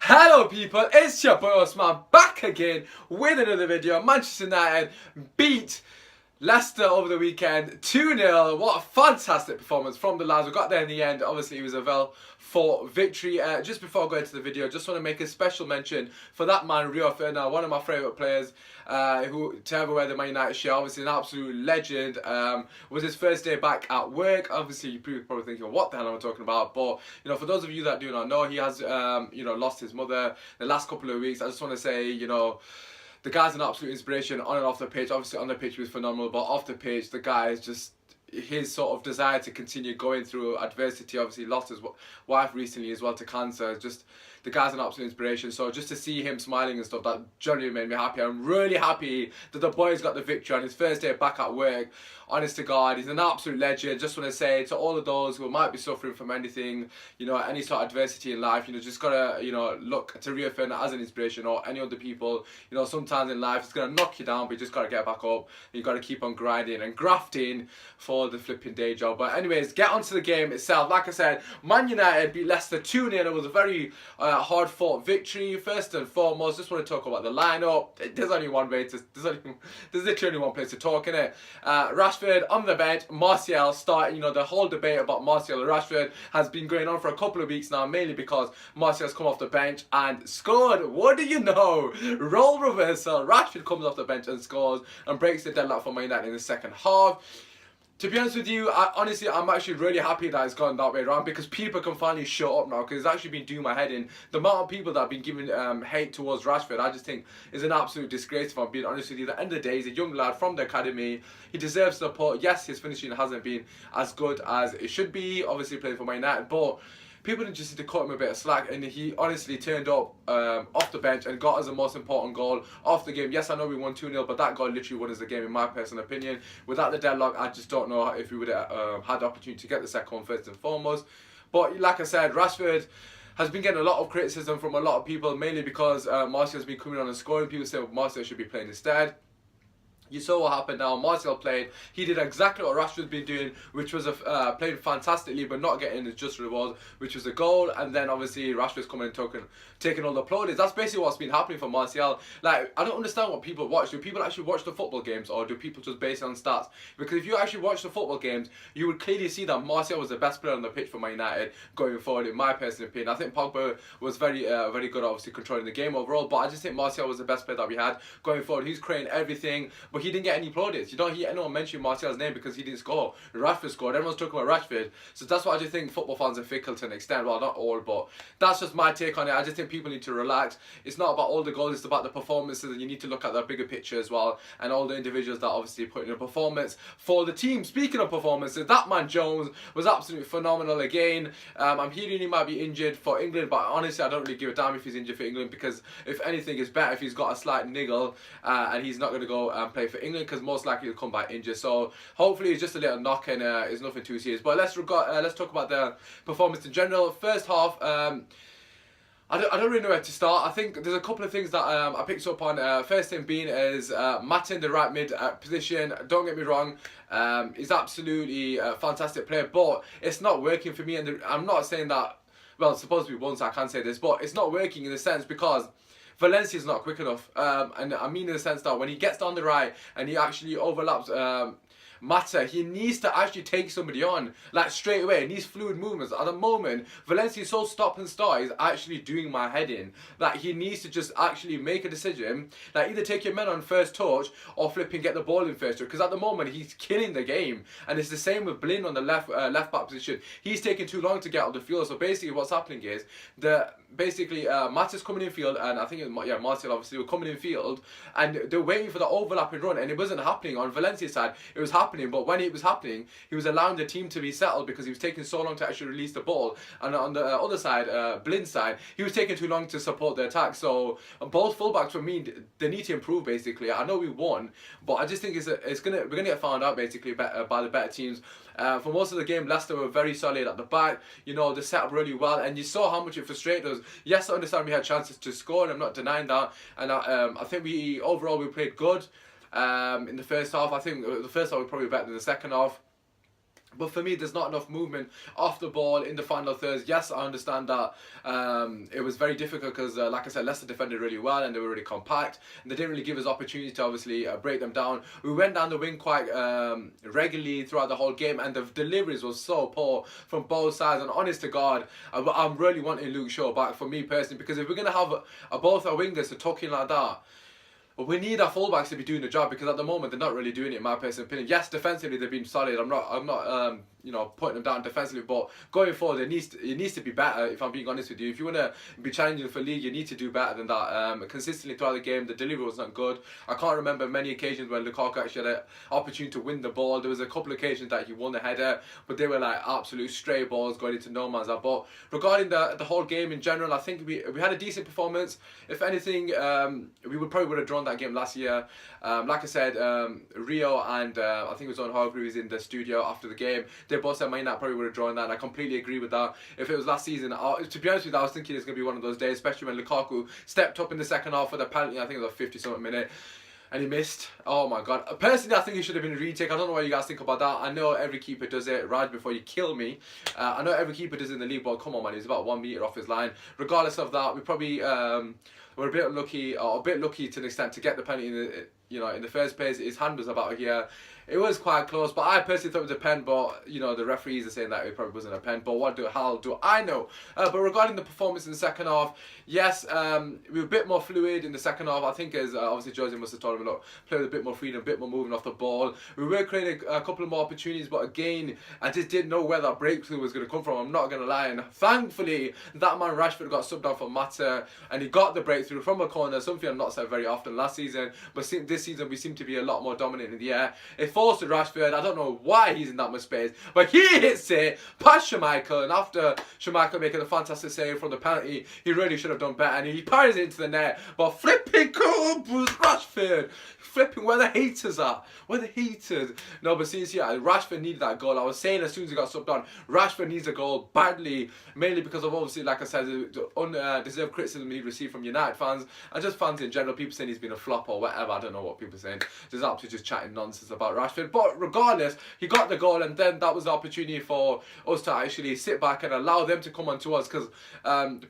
Hello people, it's your boy Usman back again with another video. Manchester United beat Leicester over the weekend 2-0. What a fantastic performance from the lads. We got there in the end. Obviously it was a well-fought victory. Just before I go into the video, just want to make a special mention for that man Rio Ferdinand, one of my favourite players who to ever wear the Man United shirt. Obviously an absolute legend. Was his first day back at work. Obviously you're probably thinking what the hell am I talking about, but you know, for those of you that do not know, he has lost his mother the last couple of weeks. I just want to say, the guy's an absolute inspiration on and off the pitch. Obviously on the pitch he was phenomenal, but off the pitch the guy is just, his sort of desire to continue going through adversity. Obviously he lost his wife recently as well to cancer. Just the guy's an absolute inspiration. So just to see him smiling and stuff, that generally made me happy. I'm really happy that the boys got the victory on his first day back at work. Honest to God, he's an absolute legend. Just want to say to all of those who might be suffering from anything, any sort of adversity in life, just gotta, look to Rio Ferdinand as an inspiration, or any other people. Sometimes in life it's gonna knock you down, but you just gotta get back up. You gotta keep on grinding and grafting for the flipping day job. But anyways, get onto the game itself. Like I said, Man United beat Leicester 2-0. It was a very hard fought victory. First and foremost, just want to talk about the lineup. There's only one way to, there's literally only one place to talk, innit? Rashford on the bench, Martial starting. The whole debate about Martial and Rashford has been going on for a couple of weeks now, mainly because Martial's come off the bench and scored. What do you know? Role reversal. Rashford comes off the bench and scores and breaks the deadlock for Man United in the second half. To be honest with you, I'm actually really happy that it's gone that way around, because people can finally shut up now, because it's actually been doing my head in. The amount of people that have been giving hate towards Rashford, I just think is an absolute disgrace, if I'm being honest with you. At the end of the day, he's a young lad from the academy. He deserves support. Yes, his finishing hasn't been as good as it should be, obviously playing for Man United, but people didn't just need to cut him a bit of slack, and he honestly turned up off the bench and got us the most important goal of the game. Yes, I know we won 2-0, but that goal literally won us the game, in my personal opinion. Without the deadlock, I just don't know if we would have had the opportunity to get the second one first and foremost. But like I said, Rashford has been getting a lot of criticism from a lot of people, mainly because Martial's been coming on and scoring. People say Martial should be playing instead. You saw what happened now. Martial played. He did exactly what Rashford's been doing, which was played fantastically, but not getting his just reward, which was a goal. And then obviously Rashford's coming and taking all the plaudits. That's basically what's been happening for Martial. Like, I don't understand what people watch. Do people actually watch the football games, or do people just base it on stats? Because if you actually watch the football games, you would clearly see that Martial was the best player on the pitch for Man United going forward, in my personal opinion. I think Pogba was very good, obviously controlling the game overall, but I just think Martial was the best player that we had going forward. He's creating everything, but he didn't get any plaudits. You don't hear anyone mention Martial's name because he didn't score. Rashford scored. Everyone's talking about Rashford. So that's what I just think football fans are fickle to an extent. Well, not all, but that's just my take on it. I just think people need to relax. It's not about all the goals, it's about the performances, and you need to look at the bigger picture as well, and all the individuals that obviously put in a performance for the team. Speaking of performances, that man Jones was absolutely phenomenal again. I'm hearing he might be injured for England, but honestly I don't really give a damn if he's injured for England, because if anything, it's better if he's got a slight niggle and he's not going to go and play for England, because most likely he'll come back injured. So hopefully it's just a little knock and it's nothing too serious. But let's talk about the performance in general. First half, I don't really know where to start. I think there's a couple of things that I picked up on. First thing being is Matt in the right mid position. Don't get me wrong, he's absolutely a fantastic player, but it's not working for me. And I'm not saying that, well, it's supposed to be once I can say this, but it's not working in the sense because Valencia's not quick enough, and I mean in the sense that when he gets down the right and he actually overlaps Mata, he needs to actually take somebody on, like straight away. It needs fluid movements. At the moment, Valencia is so stop and start, is actually doing my head in. Like, he needs to just actually make a decision, like either take your men on first touch or flipping get the ball in first touch, because at the moment he's killing the game. And it's the same with Blin on the left back position. He's taking too long to get out the field. So basically what's happening is Mata's coming in field, and I think Martial obviously were coming in field, and they're waiting for the overlapping run, and it wasn't happening on Valencia's side. It was happening, but when it was happening, he was allowing the team to be settled because he was taking so long to actually release the ball. And on the other side, Blin's side, he was taking too long to support the attack. So both fullbacks, for me, they need to improve. Basically, I know we won, but I just think we're gonna get found out basically by the better teams. For most of the game, Leicester were very solid at the back. They set up really well, and you saw how much it frustrated us. Yes, I understand we had chances to score, and I'm not denying that. And I think overall we played good in the first half. I think the first half was probably better than the second half. But for me, there's not enough movement off the ball in the final thirds. Yes, I understand that it was very difficult because, like I said, Leicester defended really well and they were really compact. And they didn't really give us opportunity to obviously break them down. We went down the wing quite regularly throughout the whole game, and the deliveries was so poor from both sides. And honest to God, I'm really wanting Luke Shaw back for me personally, because if we're going to have both our wingers to tuck in like that, but we need our fullbacks to be doing the job, because at the moment they're not really doing it, in my personal opinion. Yes, defensively they've been solid. I'm not putting them down defensively, but going forward it needs to be better. If I'm being honest with you, if you want to be challenging for league, you need to do better than that. Consistently throughout the game, the delivery was not good. I can't remember many occasions when Lukaku actually had an opportunity to win the ball. There was a couple of occasions that he won the header, but they were like absolute stray balls going into no man's land. But regarding the whole game in general, I think we had a decent performance. If anything, we would have drawn that game last year. Like I said, Rio and I think it was on Hargreaves in the studio after the game. They both said Man United probably would have drawn that, and I completely agree with that. If it was last season, to be honest with you, I was thinking it's going to be one of those days, especially when Lukaku stepped up in the second half for the penalty. I think it was a 50-something minute. And he missed. Oh my God. Personally, I think he should have been a retake. I don't know what you guys think about that. I know every keeper does it. Raj, before you kill me. I know every keeper does it in the league, but come on, man. He's about 1 metre off his line. Regardless of that, we probably were a bit lucky, or a bit lucky to an extent, to get the penalty in the first place. His hand was about here. It was quite close, but I personally thought it was a pen, but the referees are saying that it probably wasn't a pen, but what the hell do I know? But regarding the performance in the second half, yes, we were a bit more fluid in the second half. I think as obviously Jose must have told him, look, play with a bit more freedom, a bit more moving off the ball. We were creating a couple of more opportunities, but again, I just didn't know where that breakthrough was going to come from. I'm not going to lie, and thankfully, that man Rashford got subbed out for Mata, and he got the breakthrough from a corner, something I've not said very often last season, but this season we seem to be a lot more dominant in the air. It forced Rashford. I don't know why he's in that much space, but he hits it past Schmeichel, and after Schmeichel making a fantastic save from the penalty, he really should have done better, and he parries it into the net, but flipping cool Rashford, flipping where the haters are, where the haters. No, but seriously, Rashford needed that goal. I was saying as soon as he got subbed on, Rashford needs a goal badly, mainly because of obviously, like I said, the undeserved criticism he received from United fans, and just fans in general. People saying he's been a flop or whatever. I don't know what people are saying. Just absolutely just chatting nonsense about Rashford. But regardless, he got the goal, and then that was the opportunity for us to actually sit back and allow them to come on to us, because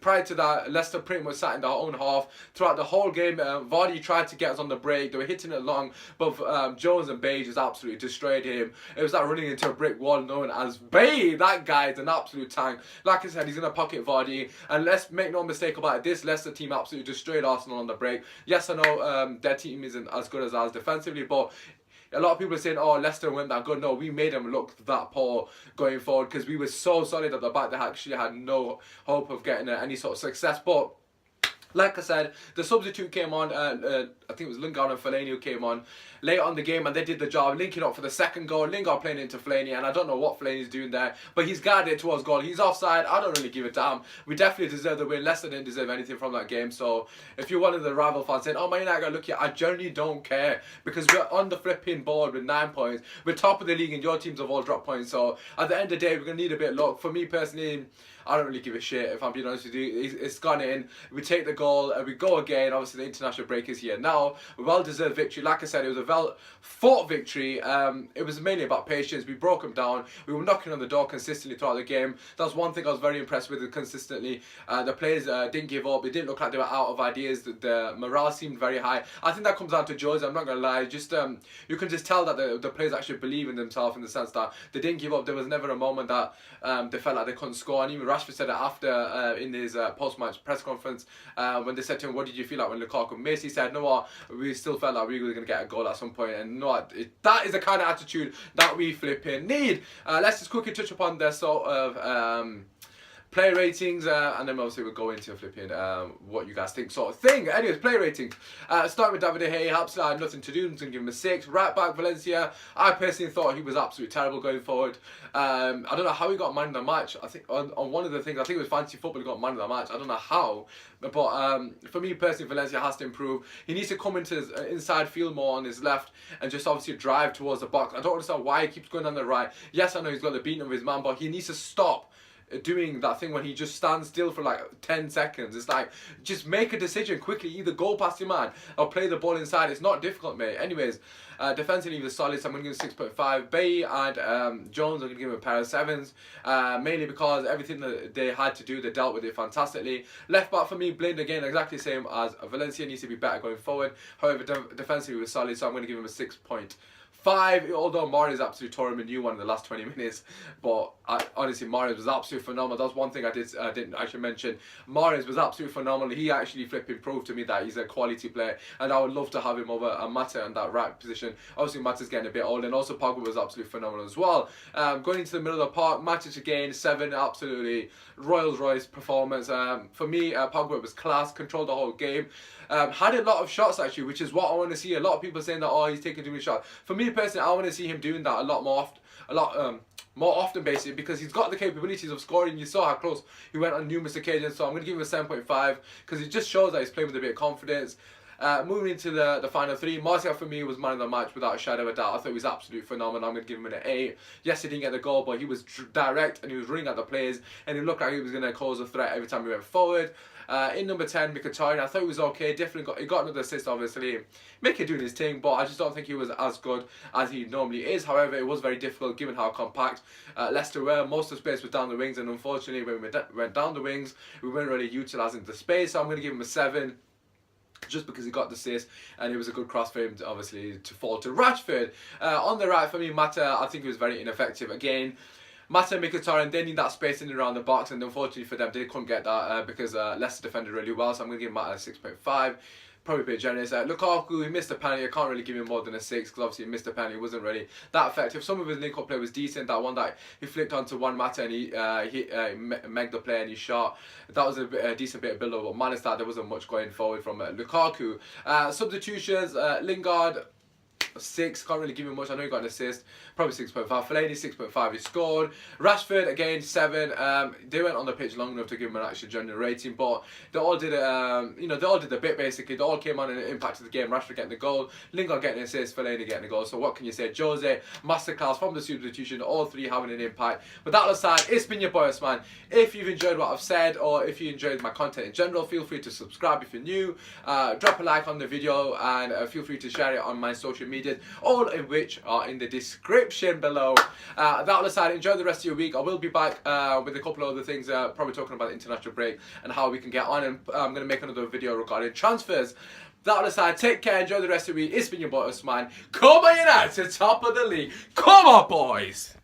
prior to that, Leicester pretty much sat in their own half throughout the whole game. Vardy tried to get us on the break. They were hitting it long, but Jones and Bay just absolutely destroyed him. It was like running into a brick wall known as Bay. That guy is an absolute tank. Like I said, he's going to pocket Vardy, and let's make no mistake about it, this Leicester team absolutely destroyed Arsenal on the break. Yes, I know their team isn't as good as ours defensively, but a lot of people are saying, oh, Leicester weren't that good. No, we made them look that poor going forward, because we were so solid at the back. They actually had no hope of getting any sort of success. But like I said, the substitute came on, I think it was Lingard and Fellaini who came on late on the game, and they did the job, linking up for the second goal. Lingard playing into Fellaini, and I don't know what Fellaini's doing there, but he's guided it towards goal. He's offside. I don't really give a damn. We definitely deserve the win. Leicester didn't deserve anything from that game. So if you're one of the rival fans saying, oh, Man United got lucky, I generally don't care, because we're on the flipping board with 9 points. We're top of the league, and your teams have all dropped points. So at the end of the day, we're going to need a bit of luck. For me personally, I don't really give a shit, if I'm being honest with you. It's gone in. We take the goal, and we go again. Obviously, the international break is here now. Well-deserved victory. Like I said, it was a well-fought victory. It was mainly about patience. We broke them down. We were knocking on the door consistently throughout the game. That's one thing I was very impressed with consistently. The players didn't give up. It didn't look like they were out of ideas. The morale seemed very high. I think that comes down to Jose. I'm not going to lie. Just you can just tell that the players actually believe in themselves, in the sense that they didn't give up. There was never a moment that they felt like they couldn't score. And even Rashford said it after in his post-match press conference when they said to him, what did you feel like when Lukaku missed? He said, no, what, we still felt like we were going to get a goal at some point, and no, that is the kind of attitude that we flipping need. Let's just quickly touch upon the sort of player ratings, and then obviously we'll go into flipping what you guys think sort of thing. Anyways, player ratings. Starting with David De Gea, absolutely had nothing to do. I'm going to give him a 6. Right back, Valencia. I personally thought he was absolutely terrible going forward. I don't know how he got man of the match. I think on one of the things, I think it was Fantasy Football, he got man of the match. I don't know how. But for me personally, Valencia has to improve. He needs to come into his inside field more on his left, and just obviously drive towards the box. I don't understand why he keeps going on the right. Yes, I know he's got the beating of his man, but he needs to stop doing that thing when he just stands still for like 10 seconds. It's like, just make a decision quickly, either go past your man or play the ball inside. It's not difficult, mate. Anyways, defensively he was solid, so I'm going to give him 6.5. Bay and Jones, I'm going to give him a pair of 7s, mainly because everything that they had to do, they dealt with it fantastically. Left back for me, Blind, again, exactly the same as Valencia, needs to be better going forward. However, defensively he was solid, so I'm going to give him a 6.5. Although Mahrez absolutely tore him a new one in the last 20 minutes, but honestly, Mahrez was absolutely phenomenal. That's one thing I didn't actually mention. Mahrez was absolutely phenomenal. He actually flipping proved to me that he's a quality player, and I would love to have him over Mata in that right position. Obviously, Mata's getting a bit old, and also Pogba was absolutely phenomenal as well. Going into the middle of the park, Matic again, 7, absolutely Rolls Royce performance. For me, Pogba was class, controlled the whole game. Had a lot of shots actually, which is what I want to see. A lot of people saying that, oh, he's taking too many shots. For me personally, I want to see him doing that a lot more often, basically, because he's got the capabilities of scoring. You saw how close he went on numerous occasions, so I'm going to give him a 7.5 because it just shows that he's playing with a bit of confidence. Moving into the final 3, Martial for me was man of the match without a shadow of a doubt. I thought he was absolutely phenomenal. I'm going to give him an 8. Yes, he didn't get the goal, but he was direct and he was running at the players, and it looked like he was going to cause a threat every time he went forward. In number 10, Mkhitaryan, I thought he was okay. Definitely got another assist, obviously. Mickey doing his thing, but I just don't think he was as good as he normally is. However, it was very difficult given how compact Leicester were. Most of the space was down the wings, and unfortunately, when we went down the wings, we weren't really utilising the space. So I'm going to give him a 7. Just because he got the assist, and it was a good cross for him to, obviously, to fall to Rashford. On the right for me, Mata, I think he was very ineffective again. Mata and Mkhitaryan, they need that space in and around the box, and unfortunately for them, they couldn't get that because Leicester defended really well, so I'm going to give Mata a 6.5. Probably a bit generous. Lukaku, he missed a penalty. I can't really give him more than a 6 because obviously he missed a penalty. He wasn't really that effective. Some of his link-up play was decent. That one that he flicked onto one Mata and he megged the play and he shot. That was a decent bit of build-up. But minus that, there wasn't much going forward from Lukaku. Substitutions, Lingard, 6, can't really give him much. I know he got an assist, probably 6.5. Fellaini 6.5, he scored. Rashford again 7. They went on the pitch long enough to give him an actual general rating, but they all did they all did a bit basically. They all came on and impacted the game. Rashford getting the goal, Lingard getting an assist, Fellaini getting the goal. So what can you say? Jose, masterclass from the substitution, all 3 having an impact. But that aside, it's been your boy Usman. If you've enjoyed what I've said, or if you enjoyed my content in general, feel free to subscribe if you're new. Drop a like on the video, and feel free to share it on my social media, all of which are in the description below. That aside, enjoy the rest of your week. I will be back with a couple of other things, probably talking about the international break and how we can get on, and I'm going to make another video regarding transfers. That aside, take care, enjoy the rest of the week. It's been your boy Usman. Come on United, top of the league. Come on, boys!